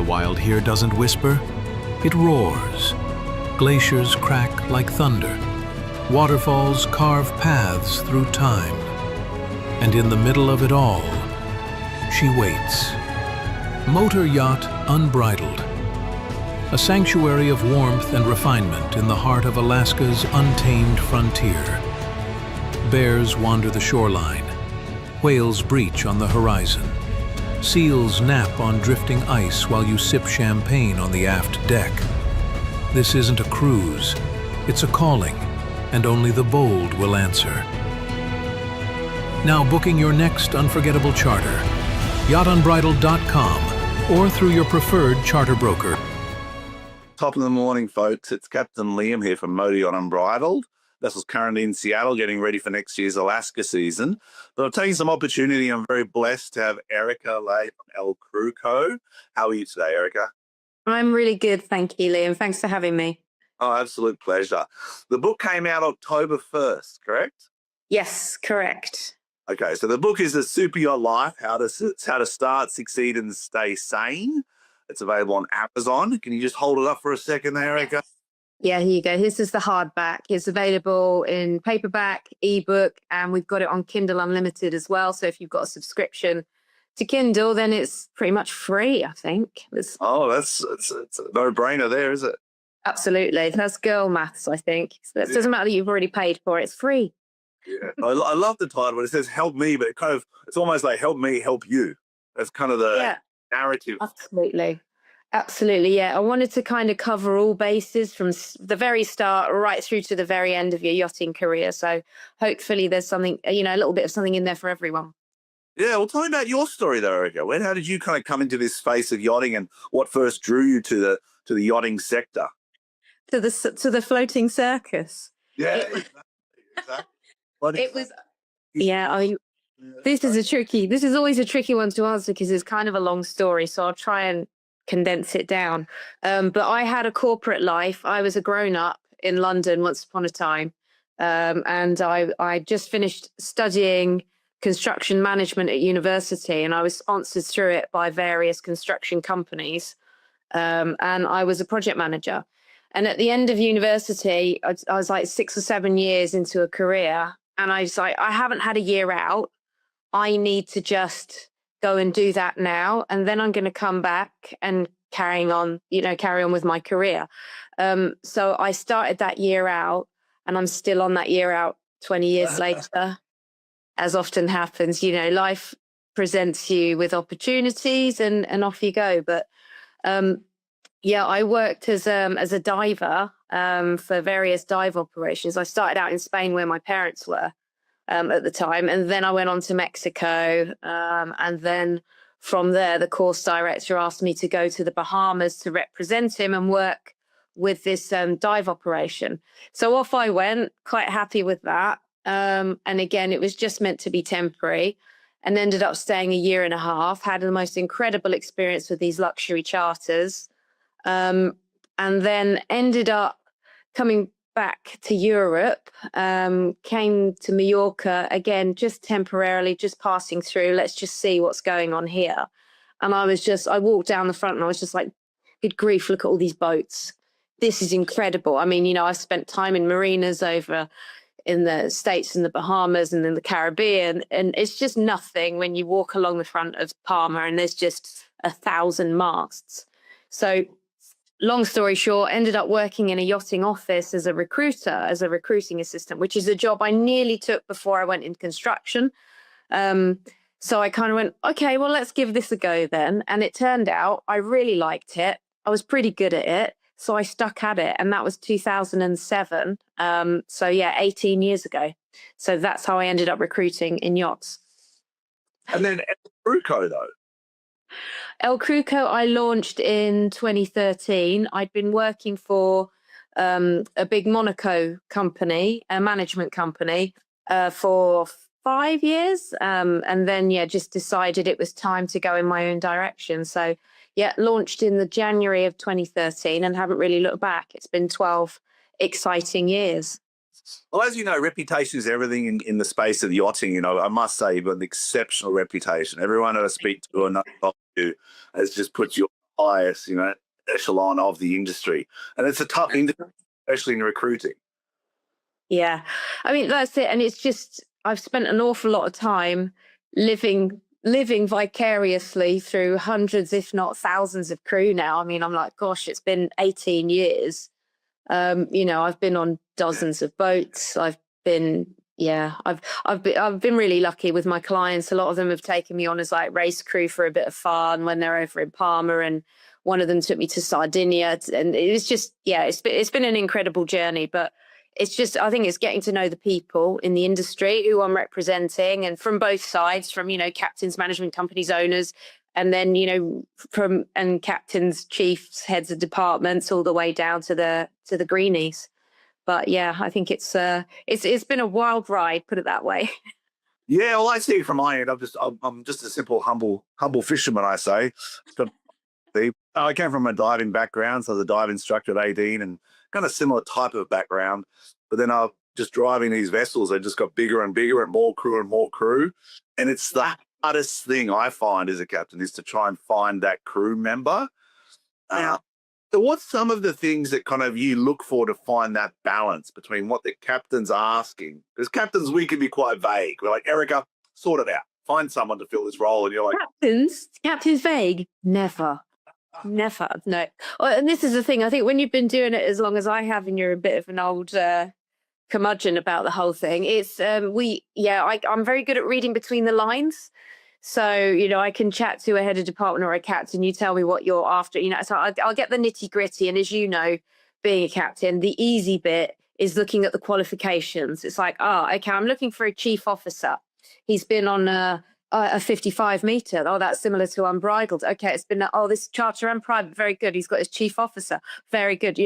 The wild here doesn't whisper, it roars. Glaciers crack like thunder. Waterfalls carve paths through time. And in the middle of it all, she waits. Motor yacht unbridled. A sanctuary of warmth and refinement in the heart of Alaska's untamed frontier. Bears wander the shoreline. Whales breach on the horizon. Seals nap on drifting ice while you sip champagne on the aft deck. This isn't a cruise, it's a calling, and only the bold will answer. Now booking your next unforgettable charter, yachtunbridled.com or through your preferred charter broker. Top of the morning, folks. It's Captain Liam here from Motor Yacht Unbridled. Vessel's currently in Seattle getting ready for next year's Alaska season. But I'm taking some opportunity. I'm very blessed to have Erica Lay from El Cruco. How are you today, Erica? I'm really good, thank you, Liam. Thanks for having me. Oh, absolute pleasure. The book came out October 1st, correct? Yes, correct. Okay, so the book is The Superyacht Life, how to start, succeed, and stay sane. It's available on Amazon. Can you just hold it up for a second there, Erica? Yeah, here you go. This is the hardback. It's available in paperback, ebook, and we've got it on Kindle Unlimited as well. So if you've got a subscription to Kindle, then it's pretty much free, I think. It's a no-brainer there, is it? Absolutely. That's girl maths, I think. So it doesn't matter that you've already paid for it. It's free. Yeah, I love the title, but it says help me, but it's almost like help me, help you. That's kind of the narrative. Absolutely, yeah. I wanted to kind of cover all bases from the very start right through to the very end of your yachting career. So hopefully there's something, a little bit of something in there for everyone. Yeah, well, tell me about your story though, Erica. How did you kind of come into this space of yachting, and what first drew you to the yachting sector? To the floating circus. Yeah, exactly. It was, this is always a tricky one to answer because it's kind of a long story. So I'll try and condense it down. But I had a corporate life. I was a grown-up in London once upon a time. And I just finished studying construction management at university, and I was sponsored through it by various construction companies. And I was a project manager. And at the end of university, I was like 6 or 7 years into a career. And I was like, I haven't had a year out. I need to just go and do that now. And then I'm going to come back and carry on with my career. So I started that year out, and I'm still on that year out 20 years later, as often happens. Life presents you with opportunities and off you go. But I worked as a diver for various dive operations. I started out in Spain where my parents were at the time. And then I went on to Mexico. And then from there, the course director asked me to go to the Bahamas to represent him and work with this dive operation. So off I went, quite happy with that. And again, it was just meant to be temporary, and ended up staying a year and a half, had the most incredible experience with these luxury charters. And then ended up coming back to Europe, came to Mallorca again, just temporarily, just passing through. Let's just see what's going on here. And I walked down the front and I was just like, good grief, look at all these boats. This is incredible. I mean, I've spent time in marinas over in the States and the Bahamas and in the Caribbean, and it's just nothing when you walk along the front of Palma and there's just 1,000 masts. So long story short, ended up working in a yachting office as a recruiter, as a recruiting assistant, which is a job I nearly took before I went into construction. So I kind of went, okay, well, let's give this a go then. And it turned out I really liked it. I was pretty good at it. So I stuck at it. And that was 2007. 18 years ago. So that's how I ended up recruiting in yachts. And then El Cruco, though. El Cruco I launched in 2013. I'd been working for a big Monaco company, a management company, for 5 years. And then, just decided it was time to go in my own direction. So, launched in the January of 2013 and haven't really looked back. It's been 12 exciting years. Well, as you know, reputation is everything in the space of yachting. I must say you've got an exceptional reputation. Everyone that I speak to or know you has just put you highest, echelon of the industry. And it's a tough industry, especially in recruiting. Yeah. I mean, that's it. And it's just, I've spent an awful lot of time living vicariously through hundreds, if not thousands of crew now. I mean, I'm like, gosh, it's been 18 years. I've been on dozens of boats. I've been really lucky with my clients. A lot of them have taken me on as like race crew for a bit of fun when they're over in Palma, and one of them took me to Sardinia, and it was just, it's been an incredible journey. But it's just, I think it's getting to know the people in the industry who I'm representing, and from both sides, from, captains, management companies, owners, and then, and captains, chiefs, heads of departments, all the way down to the greenies. But yeah, I think it's been a wild ride, put it that way. Yeah, well, I see it from my end. I'm just a simple, humble fisherman, I say. But I came from a diving background, so I was a dive instructor at 18, and kind of similar type of background. But then I was just driving these vessels. They just got bigger and bigger, and more crew and more crew. And it's the hardest thing I find as a captain is to try and find that crew member. So what's some of the things that kind of you look for to find that balance between what the captain's asking? Because captains, we can be quite vague. We're like, Erica, sort it out. Find someone to fill this role. And you're like, Captain's vague? Never. No. Well, and this is the thing. I think when you've been doing it as long as I have, and you're a bit of an old curmudgeon about the whole thing, it's I'm very good at reading between the lines. So, I can chat to a head of department or a captain. You tell me what you're after, so I'll get the nitty gritty. And as you know, being a captain, the easy bit is looking at the qualifications. It's like, okay, I'm looking for a chief officer. He's been on a 55 meter. Oh, that's similar to unbridled. Okay, it's been this charter and private. Very good. He's got his chief officer. Very good.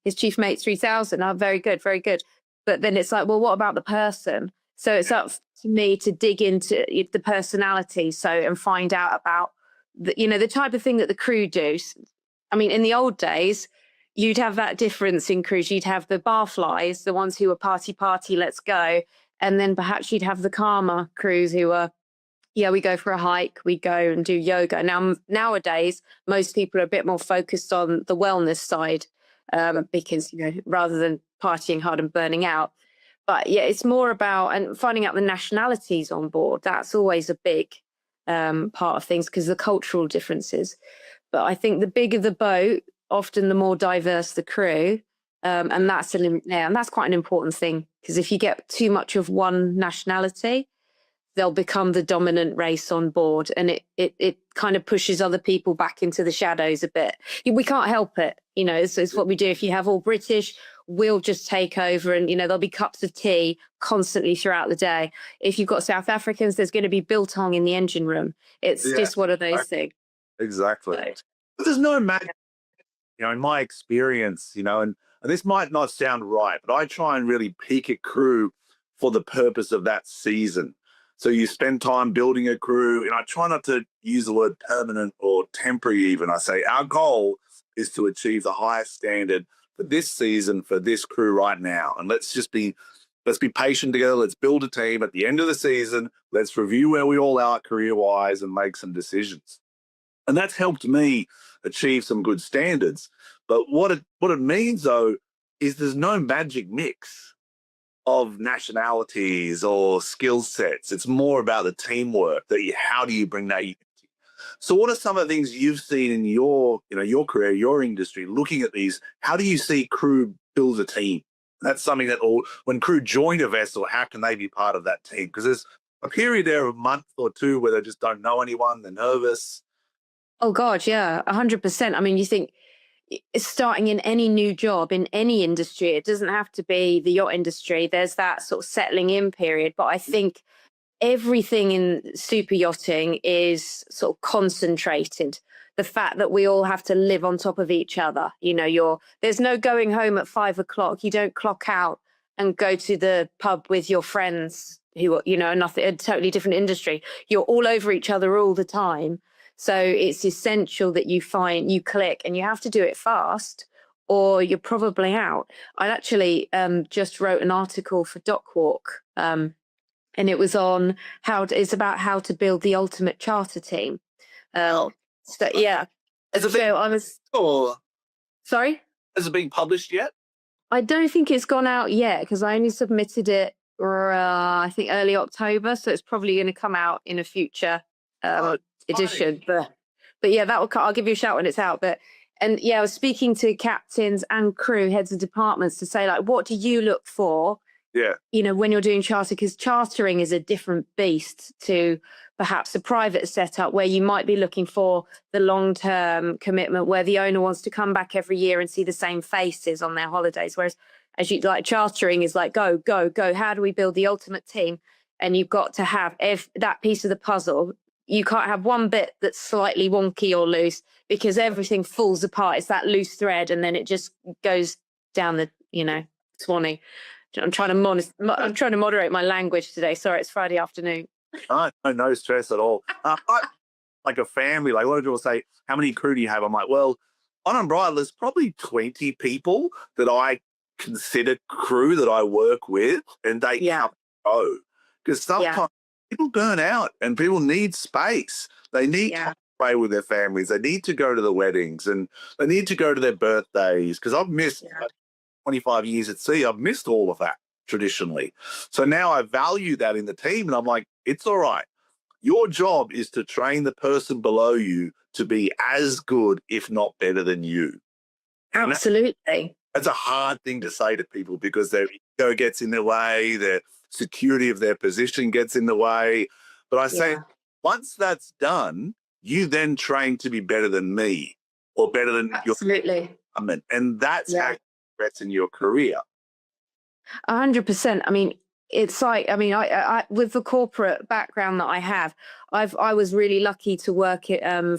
His chief mate 3000. Oh, very good, very good. But then it's like, well, what about the person? So it's up to me to dig into the personality, and find out about the type of thing that the crew do. I mean, in the old days, you'd have that difference in crews. You'd have the barflies, the ones who are party, let's go. And then perhaps you'd have the calmer crews who are, we go for a hike, we go and do yoga. Nowadays, most people are a bit more focused on the wellness side, because, rather than partying hard and burning out. But yeah, it's more about and finding out the nationalities on board. That's always a big part of things, because the cultural differences. But I think the bigger the boat, often the more diverse the crew. And that's quite an important thing, because if you get too much of one nationality, they'll become the dominant race on board, and it kind of pushes other people back into the shadows a bit. We can't help it, it's what we do. If you have all British, we'll just take over, and there'll be cups of tea constantly throughout the day. If you've got South Africans, there's going to be biltong in the engine room. It's just one of those things. Exactly. But there's no magic, in my experience, and this might not sound right, but I try and really peak a crew for the purpose of that season. So you spend time building a crew, and I try not to use the word permanent or temporary even. I say our goal is to achieve the highest standard for this season, for this crew right now. And let's be patient together. Let's build a team. At the end of the season, let's review where we all are career-wise and make some decisions. And that's helped me achieve some good standards. But what it means, though, is there's no magic mix of nationalities or skill sets. It's more about the teamwork, how do you bring that unity? So what are some of the things you've seen in your career, your industry, looking at these? How do you see crew build a team? That's something that when crew join a vessel, how can they be part of that team? Because there's a period there of a month or two where they just don't know anyone, they're nervous. Oh God, yeah, 100%. I mean, you think starting in any new job in any industry, it doesn't have to be the yacht industry. There's that sort of settling in period. But I think everything in super yachting is sort of concentrated. The fact that we all have to live on top of each other. There's no going home at 5 o'clock. You don't clock out and go to the pub with your friends who are, a totally different industry. You're all over each other all the time. So it's essential that you click, and you have to do it fast, or you're probably out. I actually just wrote an article for DocWalk, and it was on it's about how to build the ultimate charter team. So yeah, Has it So I was or sorry. has it been published yet? I don't think it's gone out yet because I only submitted it, I think early October. So it's probably going to come out in a future Oh, exciting. edition. But yeah, that will. I'll give you a shout when it's out. But and yeah, I was speaking to captains and crew heads of departments to say like, what do you look for? Yeah. When you're doing charter, because chartering is a different beast to perhaps a private setup where you might be looking for the long-term commitment where the owner wants to come back every year and see the same faces on their holidays. Whereas as you like chartering is like, go, go, go. How do we build the ultimate team? And you've got to have that piece of the puzzle. You can't have one bit that's slightly wonky or loose because everything falls apart. It's that loose thread and then it just goes down the, Swanee. I'm trying to moderate my language today. Sorry, it's Friday afternoon. No stress at all. Like a family, like a lot of people say, how many crew do you have? I'm like, well, on Unbridled, there's probably 20 people that I consider crew that I work with, and they come and go. Because sometimes people burn out and people need space. They need to play with their families. They need to go to the weddings and they need to go to their birthdays. Because I've missed 25 years at sea, I've missed all of that traditionally. So now I value that in the team and I'm like, it's all right. Your job is to train the person below you to be as good, if not better than you. Absolutely. That's a hard thing to say to people because their ego gets in the way, their security of their position gets in the way. But I say, once that's done, you then train to be better than me or better than your government. And that's how in your career. 100%. I mean, it's like, I with the corporate background that I have, I was really lucky to work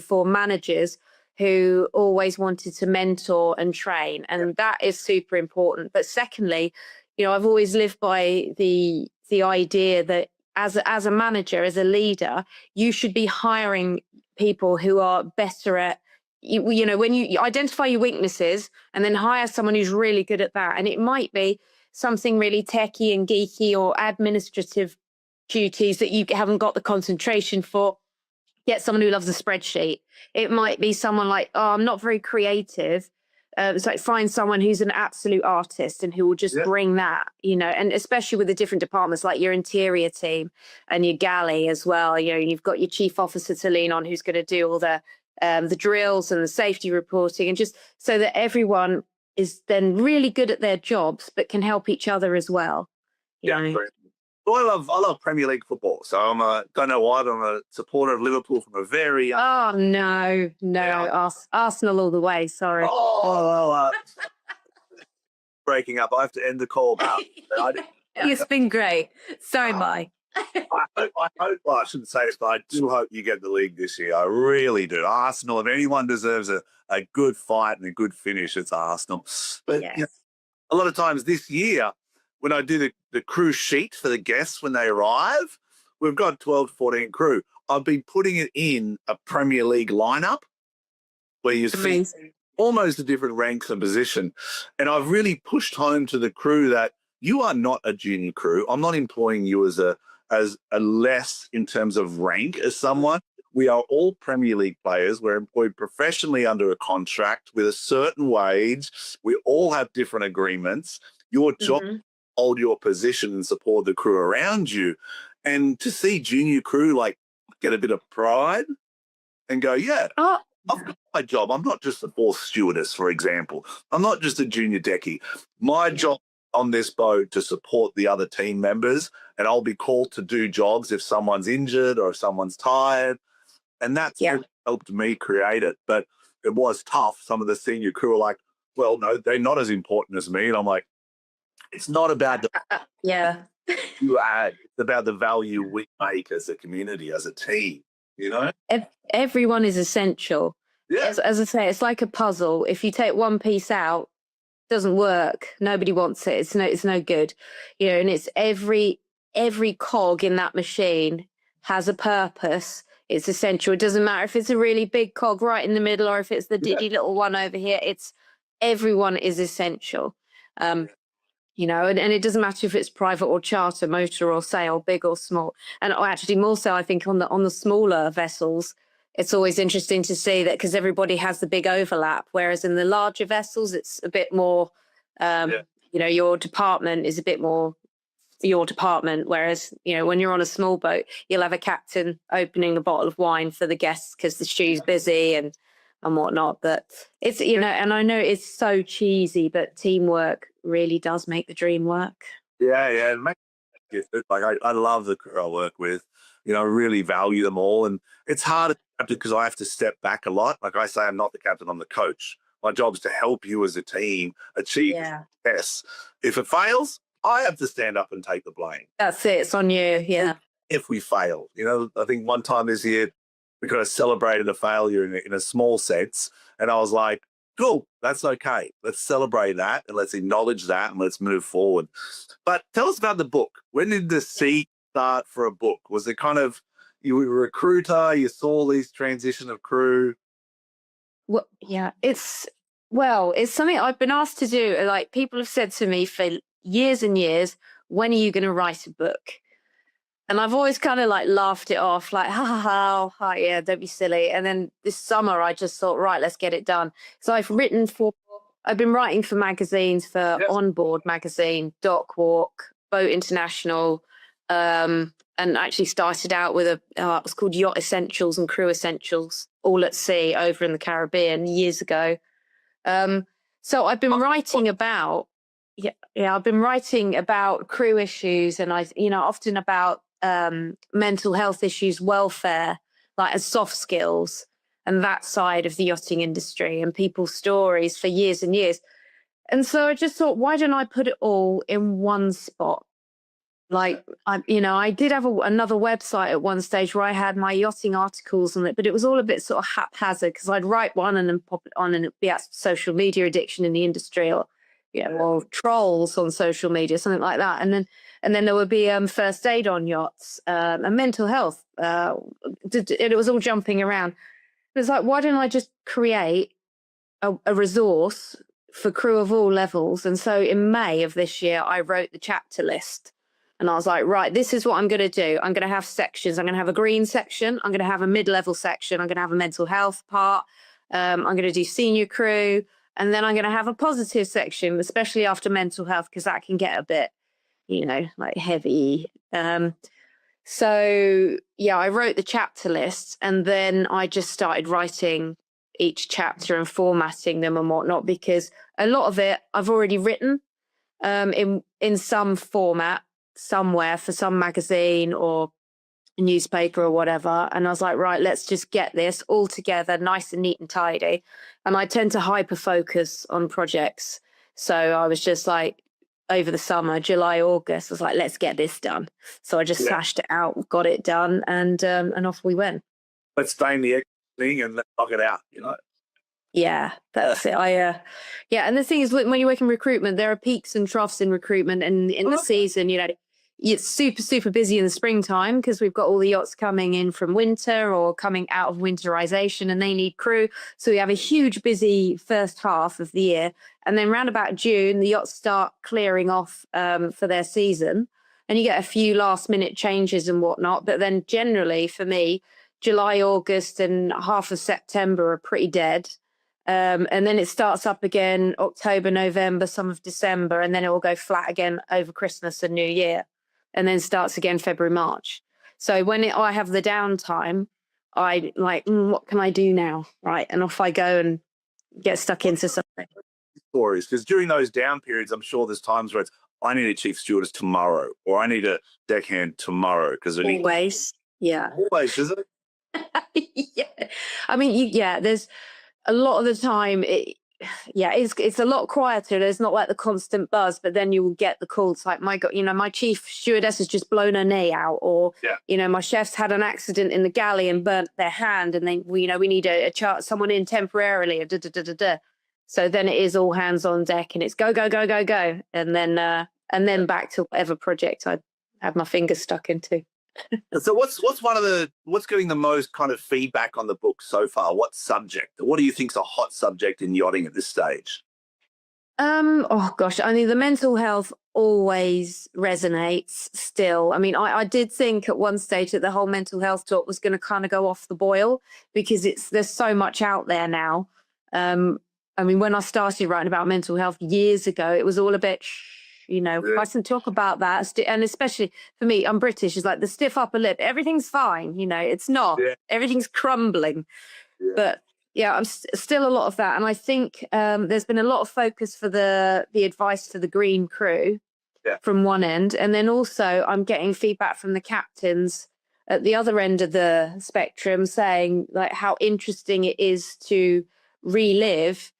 for managers who always wanted to mentor and train, and that is super important. But secondly, I've always lived by the idea that as a manager, as a leader, you should be hiring people who are better at when you identify your weaknesses and then hire someone who's really good at that. And it might be something really techie and geeky or administrative duties that you haven't got the concentration for. Get someone who loves a spreadsheet. It might be someone like, I'm not very creative. It's like find someone who's an absolute artist and who will just bring that, and especially with the different departments like your interior team and your galley as well. You've got your chief officer to lean on who's going to do all the drills and the safety reporting, and just so that everyone is then really good at their jobs but can help each other as well. Well, I love Premier League football, so don't know why, but I'm a supporter of Liverpool from a very no, Arsenal all the way. Sorry. Breaking up. I have to end the call now. It's been great. So am I. I hope, well, I shouldn't say this, but I do hope you get the league this year. I really do. Arsenal, if anyone deserves a good fight and a good finish, it's Arsenal. But a lot of times this year, when I do the crew sheet for the guests when they arrive, we've got 12 to 14 crew. I've been putting it in a Premier League lineup where you see almost a different ranks and position. And I've really pushed home to the crew that you are not a junior crew. I'm not employing you as a less in terms of rank as someone. We are all Premier League players. We're employed professionally under a contract with a certain wage. We all have different agreements. Your job hold your position and support the crew around you. And to see junior crew like get a bit of pride and go, I've got my job. I'm not just a fourth stewardess, for example. I'm not just a junior decky. My job on this boat to support the other team members, and I'll be called to do jobs if someone's injured or if someone's tired. And that's what helped me create it. But it was tough. Some of the senior crew were like, well, no, they're not as important as me. And I'm like, it's not about the you add. It's about the value we make as a community, as a team, Everyone is essential. As I say, it's like a puzzle. If you take one piece out, it doesn't work. Nobody wants it. It's no good. And it's every cog in that machine has a purpose. It's essential. It doesn't matter if it's a really big cog right in the middle or if it's the diddy little one over here. Everyone is essential. And it doesn't matter if it's private or charter, motor or sail, big or small. And actually more so, I think on the smaller vessels, it's always interesting to see that, because everybody has the big overlap, whereas in the larger vessels it's a bit more your department is a bit more your department, whereas when you're on a small boat, you'll have a captain opening a bottle of wine for the guests because the stew's busy and whatnot. But it's and I know it's so cheesy, but teamwork really does make the dream work. Yeah, like I love the crew I work with. I really value them all, and it's hard because I have to step back a lot. Like I say, I'm not the captain, I'm the coach. My job's to help you as a team achieve success. If it fails, I have to stand up and take the blame. That's it. It's on you. Yeah. If we fail, I think one time this year we kind of celebrated a failure in a small sense, and I was like, cool, that's okay. Let's celebrate that and let's acknowledge that and let's move forward. But tell us about the book. When did the seed start for a book? Was it kind of you were a recruiter, you saw these transition of crew? Well, yeah, it's something I've been asked to do. Like, people have said to me for years and years, when are you going to write a book? And I've always kind of like laughed it off, like, ha, yeah, don't be silly. And then this summer I just thought, right, let's get it done. So I've been writing for magazines, for Onboard Magazine, Dock Walk, Boat International, and actually started out with it was called Yacht Essentials and Crew Essentials, all at sea over in the Caribbean years ago. So I've been writing about, I've been writing about crew issues, and often about mental health issues, welfare, like as soft skills, and that side of the yachting industry and people's stories for years and years. And so I just thought, why don't I put it all in one spot? Like, I did have another website at one stage where I had my yachting articles on it, but it was all a bit sort of haphazard, because I'd write one and then pop it on and it'd be at social media addiction in the industry, or or trolls on social media, something like that. And then there would be first aid on yachts, and mental health. It was all jumping around. It was like, why don't I just create a resource for crew of all levels? And so in May of this year, I wrote the chapter list. And I was like, right, this is what I'm going to do. I'm going to have sections. I'm going to have a green section. I'm going to have a mid-level section. I'm going to have a mental health part. I'm going to do senior crew. And then I'm going to have a positive section, especially after mental health, because that can get a bit, like heavy. So, I wrote the chapter list, and then I just started writing each chapter and formatting them and whatnot, because a lot of it I've already written in some format somewhere for some magazine or newspaper or whatever. And I was like, right, let's just get this all together nice and neat and tidy. And I tend to hyper focus on projects. So I was just like, over the summer, July, August, I was like, let's get this done. So I just slashed it out, got it done, and off we went. Let's stay in the thing and let's knock it out, Yeah, that's it. And the thing is, when you work in recruitment, there are peaks and troughs in recruitment, and in the season, it's super, super busy in the springtime because we've got all the yachts coming in from winter or coming out of winterization, and they need crew. So we have a huge busy first half of the year. And then round about June, the yachts start clearing off for their season, and you get a few last minute changes and whatnot. But then generally for me, July, August and half of September are pretty dead. And then it starts up again October, November, some of December, and then it will go flat again over Christmas and New Year, and then starts again February, March. So when I have the downtime, I like, what can I do now? Right. And off I go and get stuck into something. Stories, because during those down periods, I'm sure there's times where it's, I need a chief stewardess tomorrow, or I need a deckhand tomorrow. Because always, always, is it? Yeah. I mean, there's a lot of the time, it's a lot quieter. There's not like the constant buzz, but then you will get the calls like, my God, my chief stewardess has just blown her knee out, or, my chef's had an accident in the galley and burnt their hand, and then, we need a someone in temporarily. So then it is all hands on deck, and it's go, go, go, go, go. And then back to whatever project I had my fingers stuck into. So what's getting the most kind of feedback on the book so far? What subject? What do you think's a hot subject in yachting at this stage? Oh gosh, I mean, the mental health always resonates still. I mean, I did think at one stage that the whole mental health talk was going to kind of go off the boil because there's so much out there now. Um, I mean, when I started writing about mental health years ago, it was all a bit, Yeah. mustn't talk about that. And especially for me, I'm British, it's like the stiff upper lip, everything's fine, it's not, Yeah. everything's crumbling. Yeah. But yeah, I'm still a lot of that, and I think there's been a lot of focus for the advice to the green crew Yeah. from one end, and then also I'm getting feedback from the captains at the other end of the spectrum saying like how interesting it is to relive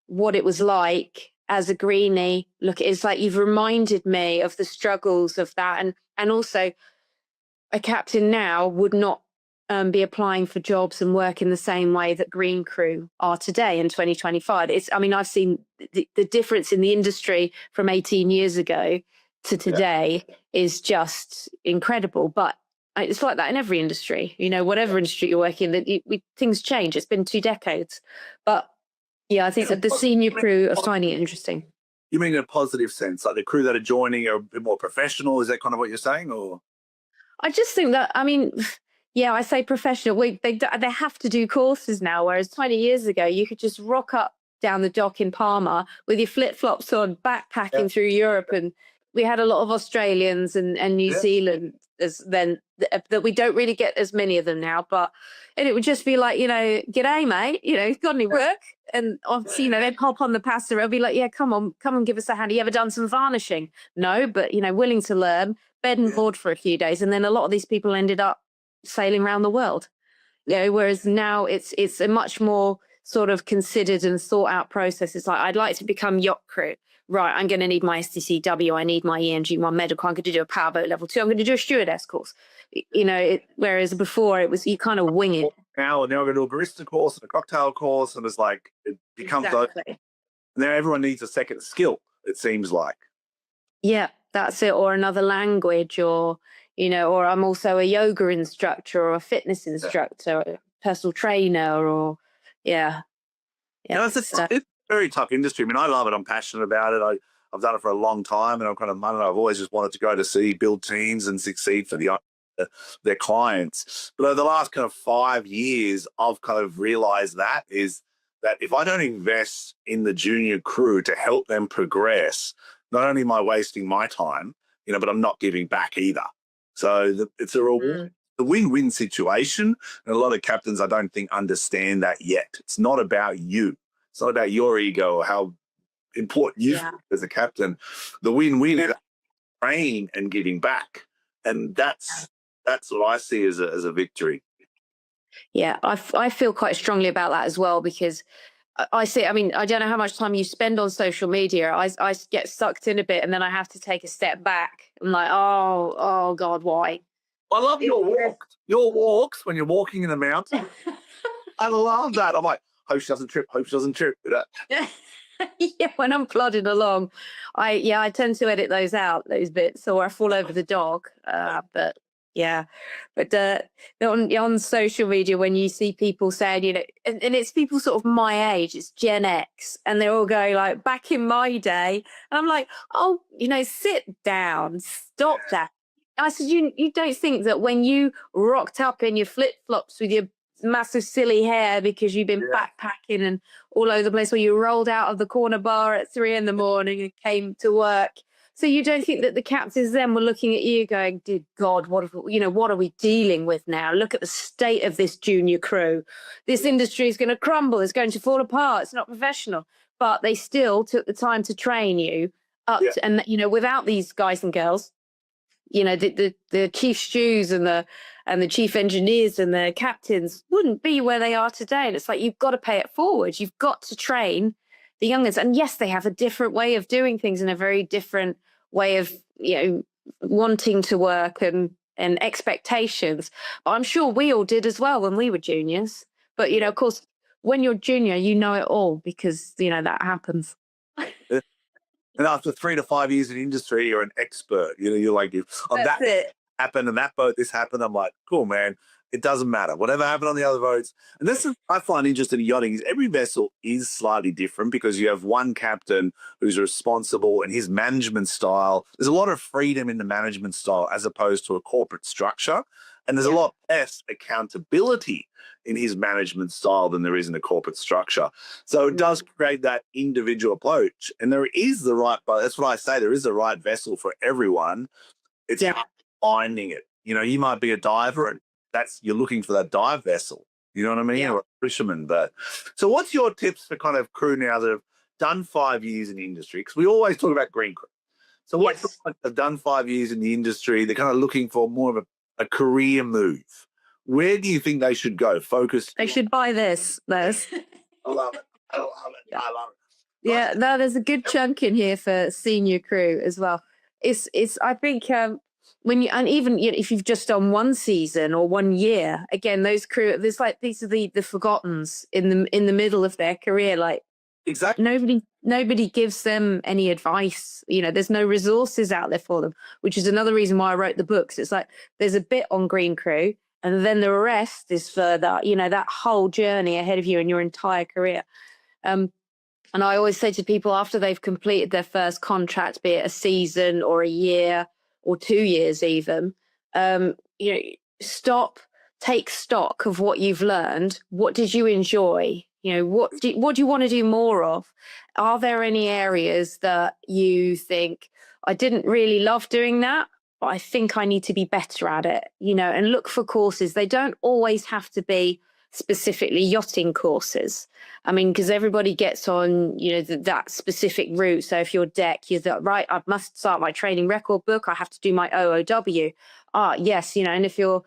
what it was like as a greenie. Look, it's like you've reminded me of the struggles of that, and also a captain now would not be applying for jobs and work in the same way that green crew are today in 2025. I mean, I've seen the difference in the industry from 18 years ago to today is just incredible. But it's like that in every industry, whatever industry you're working in, things change. It's been 2 decades. But yeah, I think that the senior crew are finding it interesting. You mean in a positive sense, like the crew that are joining are a bit more professional? Is that kind of what you're saying, or? I just think that, I mean, yeah, I say professional. They have to do courses now, whereas 20 years ago, you could just rock up down the dock in Palma with your flip flops on, backpacking through Europe. And we had a lot of Australians and New Zealand that we don't really get as many of them now. And it would just be like, g'day, mate, got any work? And obviously, they'd hop on the pasta. It'll be like, yeah, come on, give us a hand. You ever done some varnishing? No, but, willing to learn, bed and board for a few days. And then a lot of these people ended up sailing around the world. Whereas now it's a much more sort of considered and thought out process. It's like, I'd like to become yacht crew. Right, I'm going to need my STCW. I need my ENG1 medical. I'm going to do a powerboat level 2. I'm going to do a stewardess course. Whereas before it was you kind of wing it. Now I'm going to do a barista course and a cocktail course, and it's like it becomes exactly. Now everyone needs a second skill. It seems like. Yeah, that's it. Or another language, or or I'm also a yoga instructor or a fitness instructor, or a personal trainer, or It's a very tough industry. I mean, I love it. I'm passionate about it. I've done it for a long time, and I've I've always just wanted to go to sea, build teams, and succeed for their clients. But over the last kind of 5 years, I've kind of realized that if I don't invest in the junior crew to help them progress, not only am I wasting my time, but I'm not giving back either. So it's a reward. The win-win situation, and a lot of captains I don't think understand that yet. It's not about you. It's not about your ego or how important you feel as a captain. The win-win is praying and giving back, and that's what I see as a victory. Yeah, I feel quite strongly about that as well, because I see. I mean, I don't know how much time you spend on social media. I get sucked in a bit, and then I have to take a step back. I'm like, oh God, why? I love your walks. Your walks when you're walking in the mountain. I love that. I'm like, hope she doesn't trip. Hope she doesn't trip. Yeah, when I'm plodding along, I tend to edit those bits, or I fall over the dog. But on social media, when you see people saying, and it's people sort of my age, it's Gen X, and they're all going like, back in my day, and I'm like, oh, sit down, stop that. I said, you don't think that when you rocked up in your flip flops with your massive silly hair because you've been backpacking and all over the place, where you rolled out of the corner bar at 3 a.m. and came to work? So you don't think that the captains then were looking at you going, dear God, what are we dealing with now? Look at the state of this junior crew. This industry is going to crumble. It's going to fall apart. It's not professional. But they still took the time to train you up to, and without these guys and girls, the chief stews and the chief engineers and the captains wouldn't be where they are today. And it's like, you've got to pay it forward. You've got to train the youngins. And yes, they have a different way of doing things and a very different way of, wanting to work and expectations. But I'm sure we all did as well when we were juniors. But, of course, when you're junior, you know it all because, that happens. And after 3 to 5 years in the industry, you're an expert. You're like, on that happened and that boat, this happened. I'm like, cool, man. It doesn't matter. Whatever happened on the other boats. And this is, I find interesting in yachting is every vessel is slightly different because you have one captain who's responsible and his management style. There's a lot of freedom in the management style as opposed to a corporate structure. And there's a lot less accountability in his management style than there is in a corporate structure. So it does create that individual approach. And there is the right, that's what I say, there is the right vessel for everyone. It's finding it. You know, you might be a diver and you're looking for that dive vessel. You know what I mean? Or a fisherman. But so what's your tips for kind of crew now that have done 5 years in the industry? Because we always talk about green crew. So what have done 5 years in the industry? They're kind of looking for more of a career move. Where do you think they should go? Focus. They should buy this, Les. I love it. I love it. I love it. Yeah, no, there's a good chunk in here for senior crew as well. It's I think when you, and even if you've just done one season or 1 year, again, those crew, there's like, these are the forgottens in the middle of their career. Like, exactly, nobody gives them any advice. You know, there's no resources out there for them, which is another reason why I wrote the books. It's like there's a bit on green crew, and then the rest is for that, you know, that whole journey ahead of you in your entire career. And I always say to people after they've completed their first contract, be it a season or a year or 2 years even, you know, take stock of what you've learned. What did you enjoy? You know, what do you want to do more of? Are there any areas that you think, I didn't really love doing that, but I think I need to be better at it, you know, and look for courses. They don't always have to be specifically yachting courses. I mean, because everybody gets on, you know, that specific route. So if you're deck, you're right, I must start my training record book. I have to do my OOW. Yes, you know, and if you're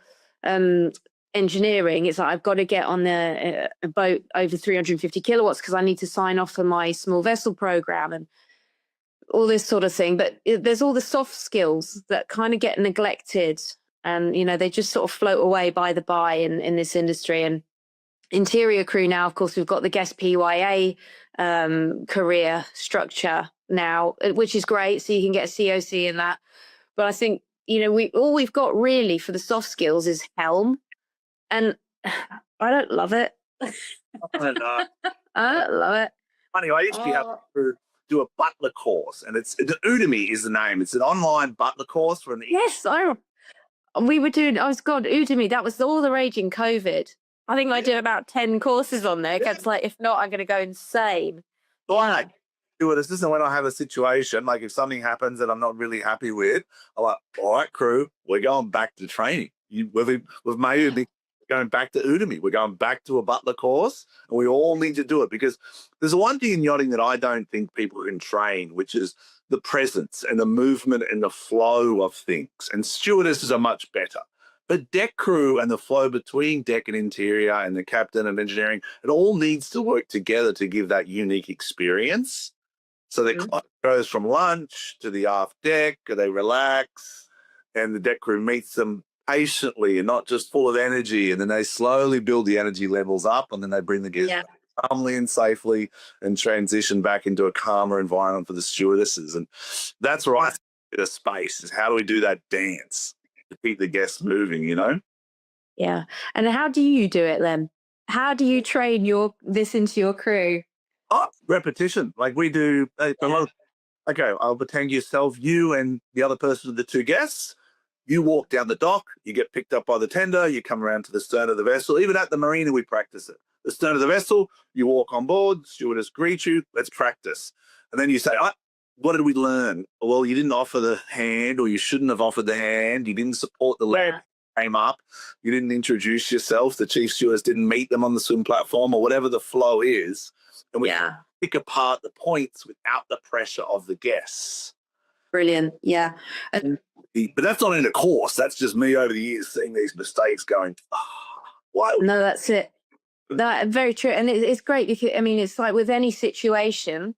engineering, it's like I've got to get on a boat over 350 kilowatts because I need to sign off for my small vessel program and all this sort of thing. But there's all the soft skills that kind of get neglected, and you know, they just sort of float away by the by in this industry. And interior crew now, of course, we've got the guest PYA career structure now, which is great. So you can get a COC in that. But I think, you know, we've got really for the soft skills is helm, and I don't love it. I don't know. I don't love it. Funny, I used to have to do a butler course, and it's Udemy is the name. It's an online butler course for an. Yes, we were doing. Oh God, Udemy. That was all the rage in COVID. I think I did about 10 courses on there. It's like, if not, I'm going to go insane. So I do it. This isn't when I have a situation, like if something happens that I'm not really happy with, I'm like, all right, crew, we're going back to training. We've made it going back to Udemy. We're going back to a butler course, and we all need to do it because there's one thing in yachting that I don't think people can train, which is the presence and the movement and the flow of things. And stewardesses are much better. But deck crew and the flow between deck and interior and the captain and engineering, it all needs to work together to give that unique experience. So the client goes from lunch to the aft deck, they relax, and the deck crew meets them patiently and not just full of energy. And then they slowly build the energy levels up, and then they bring the guests back calmly and safely and transition back into a calmer environment for the stewardesses. And that's where I think the space is, how do we do that dance to keep the guests moving, you know? Yeah. And how do you do it then? How do you train this into your crew? Repetition. Like we do. Okay, I'll pretend yourself, you and the other person, the two guests. You walk down the dock, you get picked up by the tender, you come around to the stern of the vessel. Even at the marina, we practice it. The stern of the vessel, you walk on board, stewardess greets you, let's practice. And then you say, what did we learn? Well, you didn't offer the hand, or you shouldn't have offered the hand. You didn't support the leg. Came up. You didn't introduce yourself. The chief stewardess didn't meet them on the swim platform, or whatever the flow is. And we pick apart the points without the pressure of the guests. Brilliant. Yeah. But that's not in a course. That's just me over the years seeing these mistakes going, why? No, that's it. That very true. And it's great because, I mean, it's like with any situation,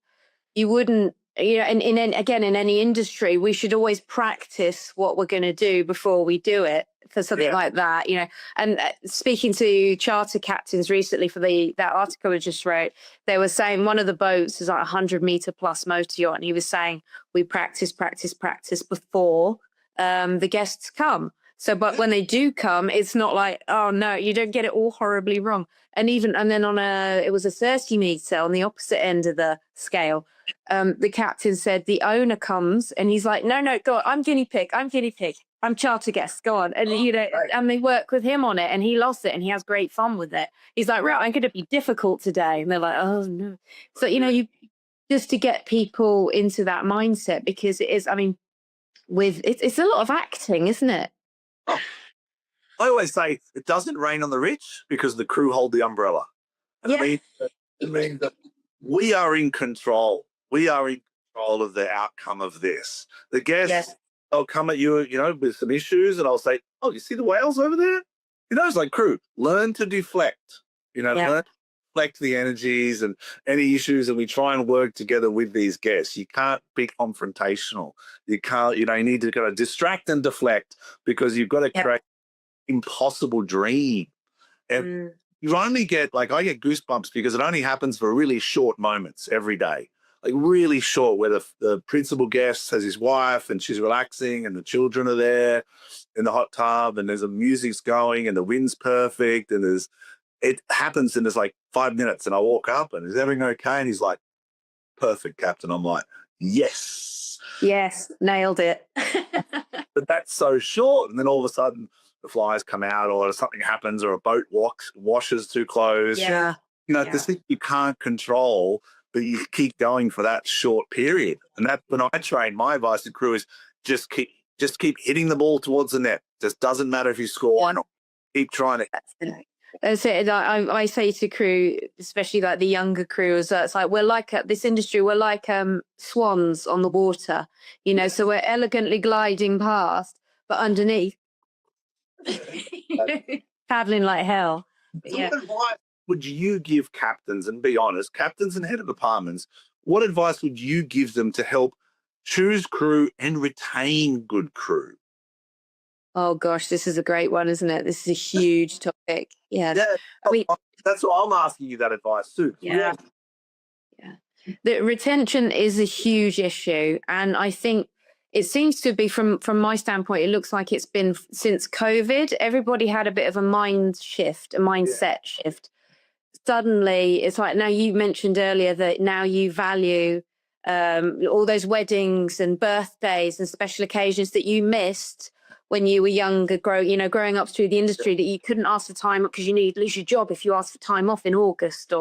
you wouldn't, you know, again, in any industry, we should always practice what we're going to do before we do it for something like that, you know. And speaking to charter captains recently for that article I just wrote, they were saying one of the boats is like 100-meter plus motor yacht, and he was saying we practice before the guests come. So, but when they do come, it's not like, oh no, you don't get it all horribly wrong. And then it was a 30-meter on the opposite end of the scale. The captain said the owner comes and he's like, no, go on, I'm guinea pig, I'm charter guest, go on. And and they work with him on it, and he lost it, and he has great fun with it. He's like, right, I'm going to be difficult today, and they're like, oh no. So you just to get people into that mindset, because it is, I mean, it's a lot of acting, isn't it? Oh, I always say it doesn't rain on the rich because the crew hold the umbrella. And it means that we are in control. We are in control of the outcome of this. The guests, they'll come at you, with some issues, and I'll say, oh, you see the whales over there? It's like, crew, learn to deflect. Learn to deflect the energies and any issues, and we try and work together with these guests. You can't be confrontational. You can't, you need to kind of distract and deflect, because you've got to create impossible dream. And you only get, I get goosebumps because it only happens for really short moments every day, really short, where the principal guest has his wife and she's relaxing and the children are there in the hot tub and there's the music's going and the wind's perfect, and it happens in 5 minutes, and I walk up and is everything okay? And he's like, perfect, Captain. I'm like, yes, nailed it. But that's so short, and then all of a sudden the flies come out, or something happens, or a boat washes too close. The thing you can't control, but you keep going for that short period. And that, when I train, my advice to crew is just keep hitting the ball towards the net. Just doesn't matter if you score or not. Keep trying to. That's it. I say to crew, especially the younger crew, it's like, we're like this industry, we're like swans on the water, so we're elegantly gliding past, but underneath paddling like hell. What advice would you give captains, and be honest, captains and head of departments, what advice would you give them to help choose crew and retain good crew? Oh gosh, this is a great one, isn't it? This is a huge topic. That's what I'm asking you, that advice too. The retention is a huge issue, and I think it seems to be, from my standpoint, it looks like it's been since COVID. Everybody had a bit of a mindset shift. Suddenly, it's like, now, you mentioned earlier that now you value all those weddings and birthdays and special occasions that you missed when you were younger, growing up through the industry, that you couldn't ask for time because you'd lose your job if you asked for time off in August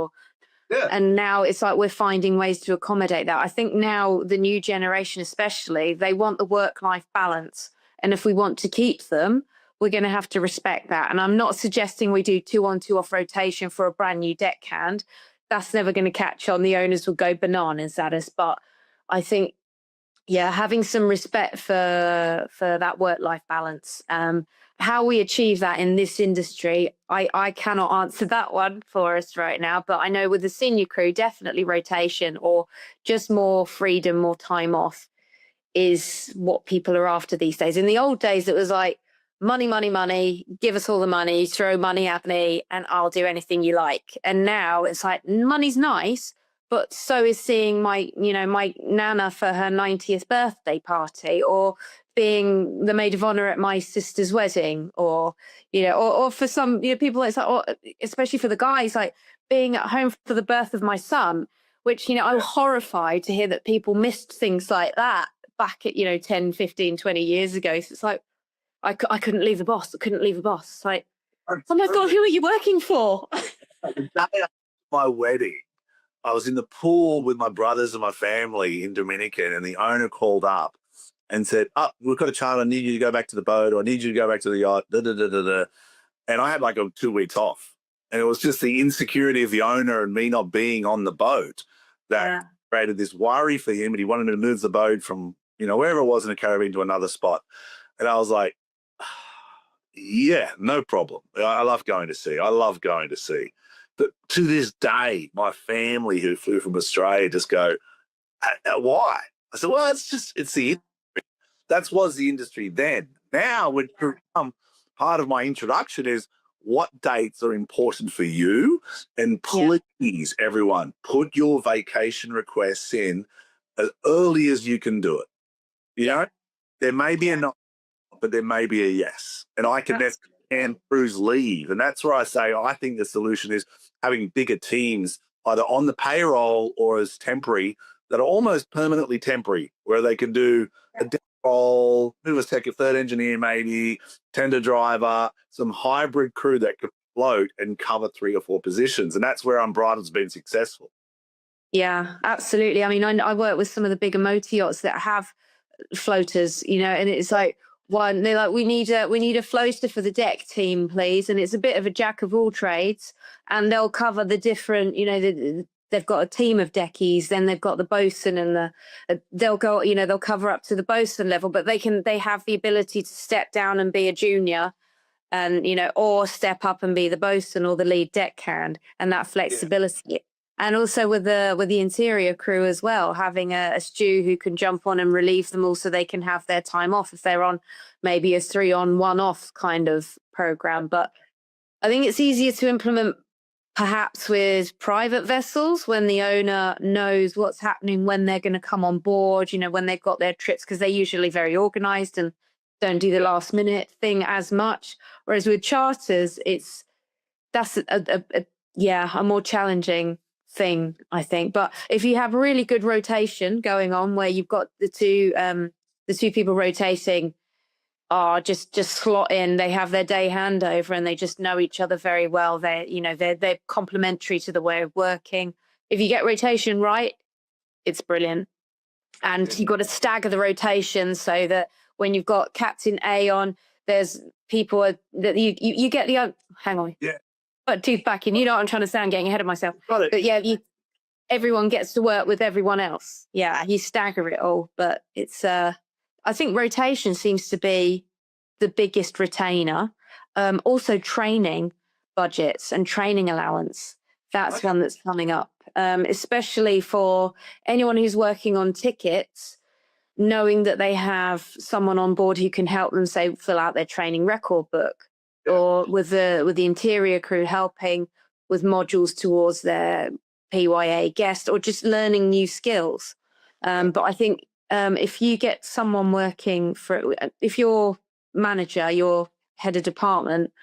and now it's like we're finding ways to accommodate that. I think now the new generation especially, they want the work-life balance. And if we want to keep them, we're going to have to respect that. And I'm not suggesting we do 2-on, 2-off rotation for a brand new deckhand. That's never going to catch on. The owners will go bananas at us. But I think, having some respect for that work-life balance. How we achieve that in this industry, I cannot answer that one for us right now, but I know with the senior crew, definitely rotation or just more freedom, more time off is what people are after these days. In the old days, it was like, money, give us all the money, throw money at me and I'll do anything you like. And now it's like, money's nice, but so is seeing my nana for her 90th birthday party, or being the maid of honor at my sister's wedding, or for some people, it's like, especially for the guys, like being at home for the birth of my son, which I'm horrified to hear that people missed things like that back at 10, 15, 20 years ago. So it's like, I couldn't leave the boss. It's like, oh my God, who are you working for? The day after my wedding, I was in the pool with my brothers and my family in Dominican, and the owner called up and said, we've got a charter. I need you to go back to the boat, or I need you to go back to the yacht. And I had 2 weeks off. And it was just the insecurity of the owner and me not being on the boat that created this worry for him. And he wanted me to move the boat from, wherever it was in the Caribbean to another spot. And I was like, no problem. I love going to sea. But to this day, my family who flew from Australia just go, why? I said, well, it's the industry. That was the industry then. Now, part of my introduction is what dates are important for you. And please, everyone, put your vacation requests in as early as you can do it. There may be a but there may be a yes. And I can then and crews leave. And that's where I say I think the solution is having bigger teams either on the payroll or as temporary that are almost permanently temporary, where they can do a deck role, move a second, third engineer maybe, tender driver, some hybrid crew that could float and cover 3 or 4 positions. And that's where Unbridled's been successful. Yeah, absolutely. I mean, I work with some of the bigger motor yachts that have floaters, and it's like they're like, we need a floater for the deck team, please. And it's a bit of a jack of all trades, and they'll cover the different, they've got a team of deckies, then they've got the bosun and they'll go, they'll cover up to the bosun level, but they have the ability to step down and be a junior and, or step up and be the bosun or the lead deckhand, and that flexibility. Yeah. And also with the interior crew as well, having a stew who can jump on and relieve them all so they can have their time off if they're on maybe a 3 on 1 off kind of program. But I think it's easier to implement perhaps with private vessels when the owner knows what's happening, when they're going to come on board, when they've got their trips, because they're usually very organized and don't do the last minute thing as much. Whereas with charters, that's a more challenging thing, I think. But if you have really good rotation going on, where you've got the two people rotating are just slot in, they have their day handover and they just know each other very well. They're complementary to the way of working. If you get rotation right, it's brilliant. And you've got to stagger the rotation so that when you've got Captain A on, there's people that you get the hang on. Yeah. But tooth back in, I'm trying to say I'm getting ahead of myself. Got it. But yeah, everyone gets to work with everyone else. Yeah, you stagger it all. But it's I think rotation seems to be the biggest retainer. Also training budgets and training allowance. That's one that's coming up. Especially for anyone who's working on tickets, knowing that they have someone on board who can help them, say, fill out their training record book. Or with the interior crew helping with modules towards their PYA guest, or just learning new skills. But I think if you get someone working if your manager, your head of department,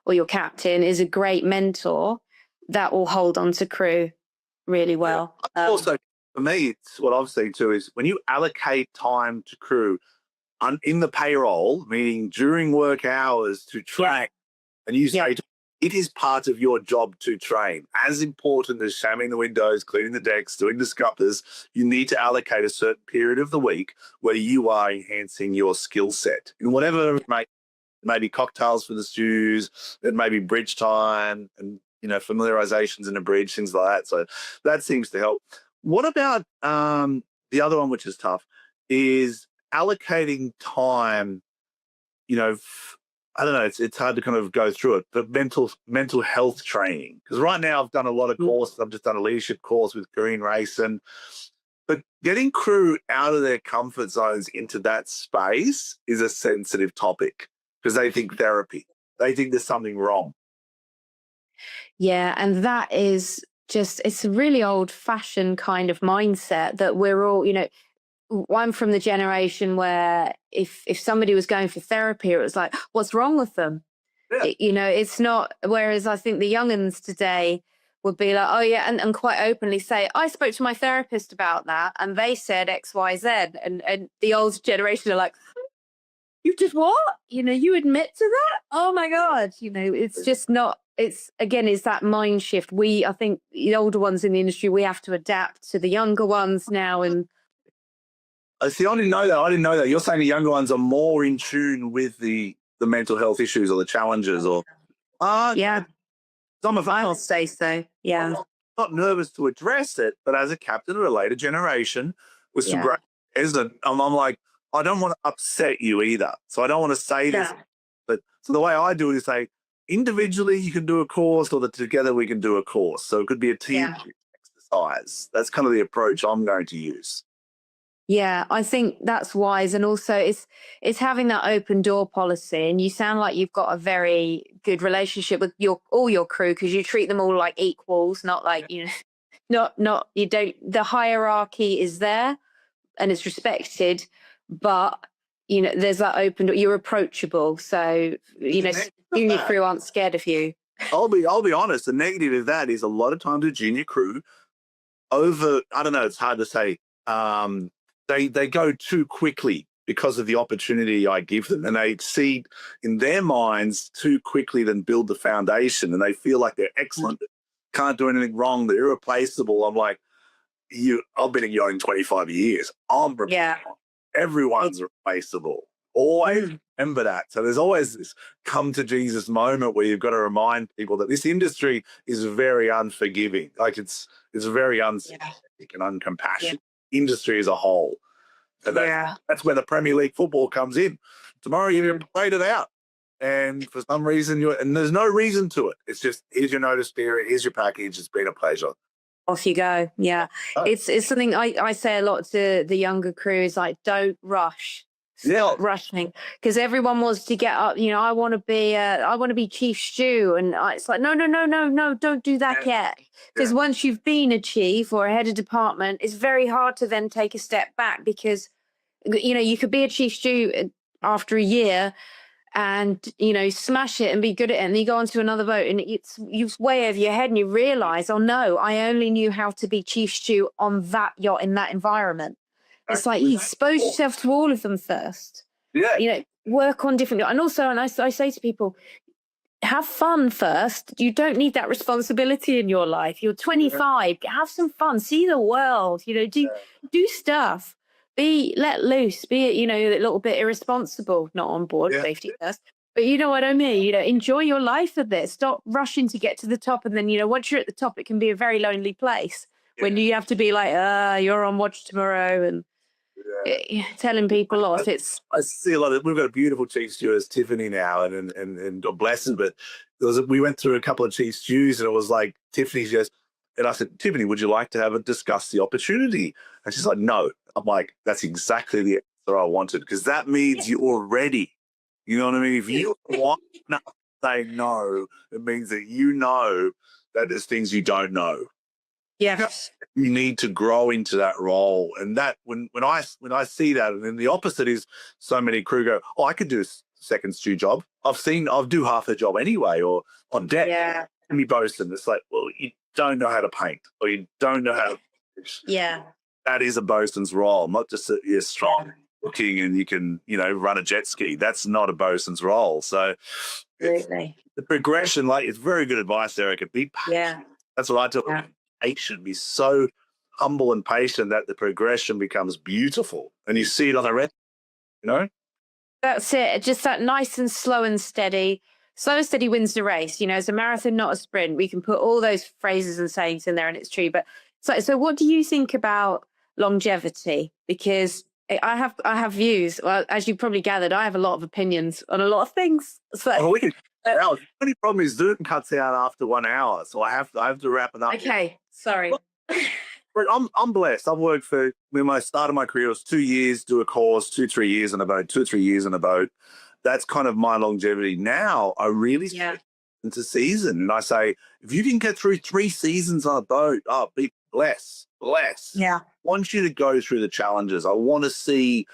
or your captain is a great mentor, that will hold on to crew really well. Also, for me, it's what I've seen too is when you allocate time to crew in the payroll, meaning during work hours to train, and you say it is part of your job to train. As important as shamming the windows, cleaning the decks, doing the scuppers, you need to allocate a certain period of the week where you are enhancing your skill set in whatever it may be cocktails for the stews, it may be bridge time and, familiarizations in a bridge, things like that. So that seems to help. What about the other one, which is tough, is allocating time, I don't know, it's hard to kind of go through it, but mental health training. Because right now I've done a lot of courses. I've just done a leadership course with Green Racing. But getting crew out of their comfort zones into that space is a sensitive topic because they think therapy. They think there's something wrong. Yeah, and that is it's a really old-fashioned kind of mindset that we're all, I'm from the generation where if somebody was going for therapy, it was like, what's wrong with them? Yeah. It's not. Whereas I think the young'uns today would be like, oh yeah, and quite openly say, I spoke to my therapist about that, and they said X, Y, Z, and the old generation are like, you did what? You admit to that? Oh my God! It's just not. It's that mind shift. I think the older ones in the industry, we have to adapt to the younger ones now, and. See, I didn't know that. You're saying the younger ones are more in tune with the mental health issues or the challenges, or yeah. I'll say so. Yeah. I'm not nervous to address it, but as a captain of a later generation with some great and I'm like, I don't want to upset you either. So I don't want to say this. But so the way I do it is say, individually you can do a course, or that together we can do a course. So it could be a team exercise. That's kind of the approach I'm going to use. Yeah, I think that's wise. And also it's having that open door policy. And you sound like you've got a very good relationship with all your crew, because you treat them all like equals, not like, not you don't, the hierarchy is there and it's respected, but there's that open door. You're approachable. So, junior crew aren't scared of you. I'll be honest. The negative of that is a lot of times the junior crew I don't know, it's hard to say. They go too quickly because of the opportunity I give them, and they exceed in their minds too quickly than build the foundation, and they feel like they're excellent, can't do anything wrong, they're irreplaceable. I'm like, I've been in yachting 25 years. Everyone's replaceable. Always remember that. So there's always this come to Jesus moment where you've got to remind people that this industry is very unforgiving. Like it's very unsympathetic and uncompassionate industry as a whole. And that's where the Premier League football comes in. Tomorrow you've played it out. And for some reason, and there's no reason to it. It's just, here's your notice period, here's your package. It's been a pleasure. Off you go. Yeah. It's something I say a lot to the younger crew is like, don't rush. Stop rushing, because everyone wants to get up. I want to be chief stew, and it's like no, don't do that yet. Because once you've been a chief or a head of department, it's very hard to then take a step back, because you could be a chief stew after a year and smash it and be good at it, and then you go onto another boat and you're way over your head and you realize, oh no, I only knew how to be chief stew on that yacht in that environment. It's like you expose yourself to all of them first. Work on different, and also, and I say to people, have fun first. You don't need that responsibility in your life. You're 25. Have some fun. See the world. Do stuff. Let loose. Be a little bit irresponsible. Not on board. Safety first. But you know what I mean. Enjoy your life a bit. Stop rushing to get to the top, and then once you're at the top, it can be a very lonely place when you have to be like, you're on watch tomorrow, and telling people off. I see a lot of. We've got a beautiful chief stewardess, Tiffany, now, and bless her. But we went through a couple of chief stews, and it was like Tiffany goes, and I said, Tiffany, would you like to have a discuss the opportunity? And she's like, no. I'm like, that's exactly the answer I wanted, because that means you're ready. You know what I mean? If you want to say no, it means that that there's things you don't know. Yes. You need to grow into that role. And that when I see that, and then the opposite is so many crew go, oh, I could do a second stew job. I'll do half a job anyway, or on deck. Yeah. And be bosun. It's like, well, you don't know how to paint, or you don't know how to fish. Yeah. That is a bosun's role, not just that you're strong looking and you can, run a jet ski. That's not a bosun's role. So really, the progression, it's very good advice, Erica. Be patient. Yeah. That's what I tell them. Patient, be so humble and patient that the progression becomes beautiful, and you see it on the red. That's it. Just that nice and slow and steady. Slow and steady wins the race. It's a marathon, not a sprint. We can put all those phrases and sayings in there, and it's true. But so what do you think about longevity? Because I have views. Well, as you probably gathered, I have a lot of opinions on a lot of things. So the only problem is Zoom cuts out after 1 hour, so I have to wrap it up. Okay, sorry. But I'm blessed. I've worked when I started my career, it was 2 years, do a course, 2-3 years on a boat, 2-3 years on a boat. That's kind of my longevity. Now I really into season, and I say, if you can get through 3 seasons on a boat, be blessed. Yeah. I want you to go through the challenges. I want to see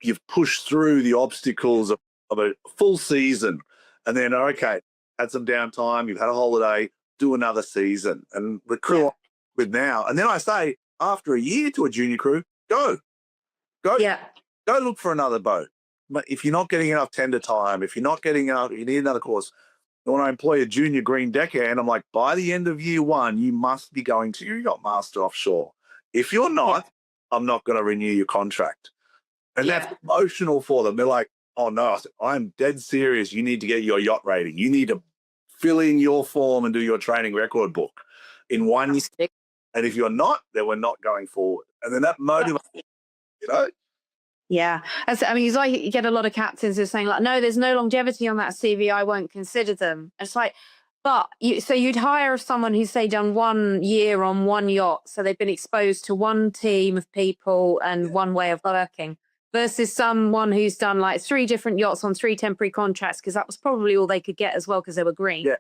you've pushed through the obstacles of a full season. And then, okay, had some downtime, you've had a holiday, do another season. And the crew I'm with now. And then I say, after a year to a junior crew, go look for another boat. But if you're not getting enough tender time, if you're not getting enough, you need another course. When I employ a junior green deckhand, I'm like, by the end of year 1, you must be going to your yacht master offshore. If you're not, I'm not going to renew your contract. And that's emotional for them. They're like, oh no, I'm dead serious. You need to get your yacht rating. You need to fill in your form and do your training record book in 1 year. And if you're not, then we're not going forward. And then that motivates, Yeah. Because I get a lot of captains who are saying, no, there's no longevity on that CV. I won't consider them. It's like, but you'd hire someone who's, say, done 1 year on one yacht. So they've been exposed to one team of people and one way of working, versus someone who's done 3 different yachts on 3 temporary contracts, because that was probably all they could get as well, because they were green.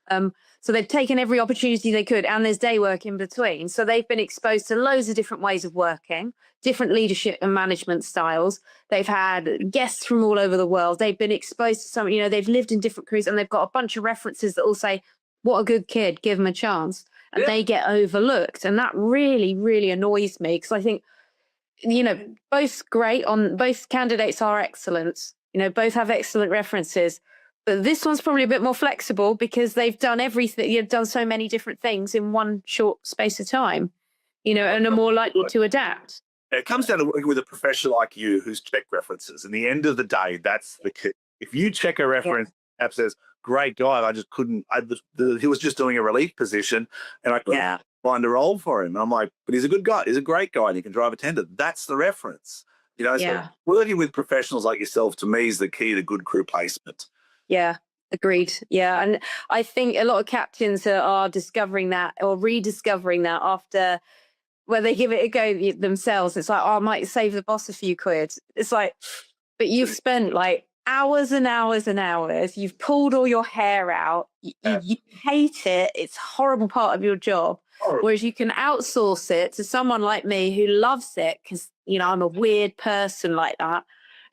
So they've taken every opportunity they could, and there's day work in between. So they've been exposed to loads of different ways of working, different leadership and management styles. They've had guests from all over the world. They've been exposed to some, they've lived in different crews, and they've got a bunch of references that all say, what a good kid, give them a chance. And they get overlooked. And that really, really annoys me, because I think, both candidates are excellent. Both have excellent references. But this one's probably a bit more flexible because they've done everything. You've done so many different things in one short space of time, and are more likely to adapt. It comes down to working with a professional like you who's checked references. In the end of the day, that's the key. If you check a reference, app says, great guy, I just couldn't, he was just doing a relief position and I couldn't find a role for him. And I'm like, but he's a good guy. He's a great guy and he can drive a tender. That's the reference. So working with professionals like yourself, to me, is the key to good crew placement. Yeah, agreed. Yeah. And I think a lot of captains are discovering that or rediscovering that after where they give it a go themselves. It's like, I might save the boss a few quid. It's like, but you've spent like hours and hours and hours. You've pulled all your hair out. You hate it. It's a horrible part of your job. Whereas you can outsource it to someone like me who loves it because, I'm a weird person like that.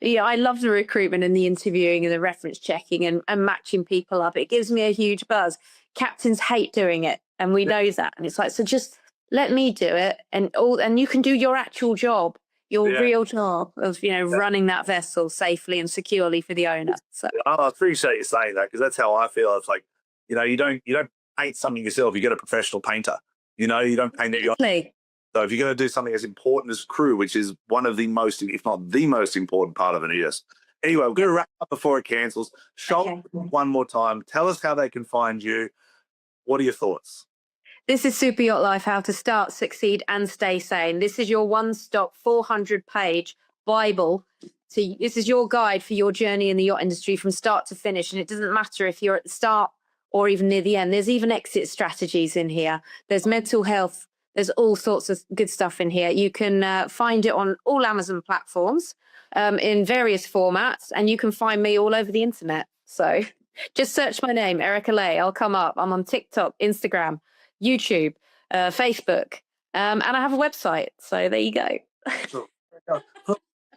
I love the recruitment and the interviewing and the reference checking and matching people up. It gives me a huge buzz. Captains hate doing it, and we know that. And it's like, so just let me do it, and you can do your actual job, your real job of running that vessel safely and securely for the owner. So I appreciate you saying that, because that's how I feel. It's like, you don't paint something yourself. You get a professional painter. You don't paint it. So if you're going to do something as important as crew, which is one of the most, if not the most important part of it, yes. Anyway, we're going to wrap up before it cancels. One more time. Tell us how they can find you. What are your thoughts? This is Superyacht Life, how to start, succeed, and stay sane. This is your one-stop 400-page Bible. So this is your guide for your journey in the yacht industry from start to finish. And it doesn't matter if you're at the start or even near the end. There's even exit strategies in here. There's mental health. There's all sorts of good stuff in here. You can find it on all Amazon platforms in various formats, and you can find me all over the internet. So just search my name, Erica Lay. I'll come up. I'm on TikTok, Instagram, YouTube, Facebook, and I have a website. So there you go.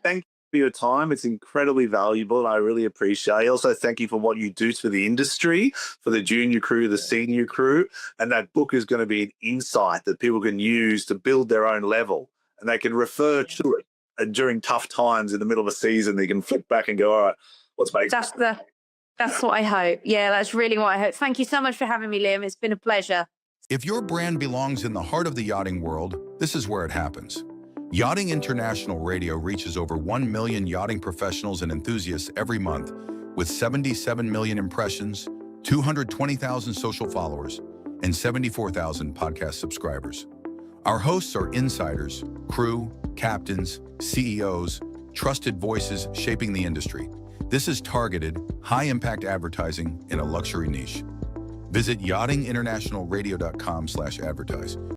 Thank you for your time. It's incredibly valuable, and I really appreciate it. I also thank you for what you do for the industry, for the junior crew, the senior crew, and that book is going to be an insight that people can use to build their own level, and they can refer to it. And during tough times in the middle of a season, they can flip back and go, all right, what's making That's what I hope. Yeah, that's really what I hope. Thank you so much for having me, Liam. It's been a pleasure. If your brand belongs in the heart of the yachting world, this is where it happens. Yachting International Radio reaches over 1 million yachting professionals and enthusiasts every month, with 77 million impressions, 220,000 social followers, and 74,000 podcast subscribers. Our hosts are insiders, crew, captains, CEOs, trusted voices shaping the industry. This is targeted, high-impact advertising in a luxury niche. Visit yachtinginternationalradio.com/advertise.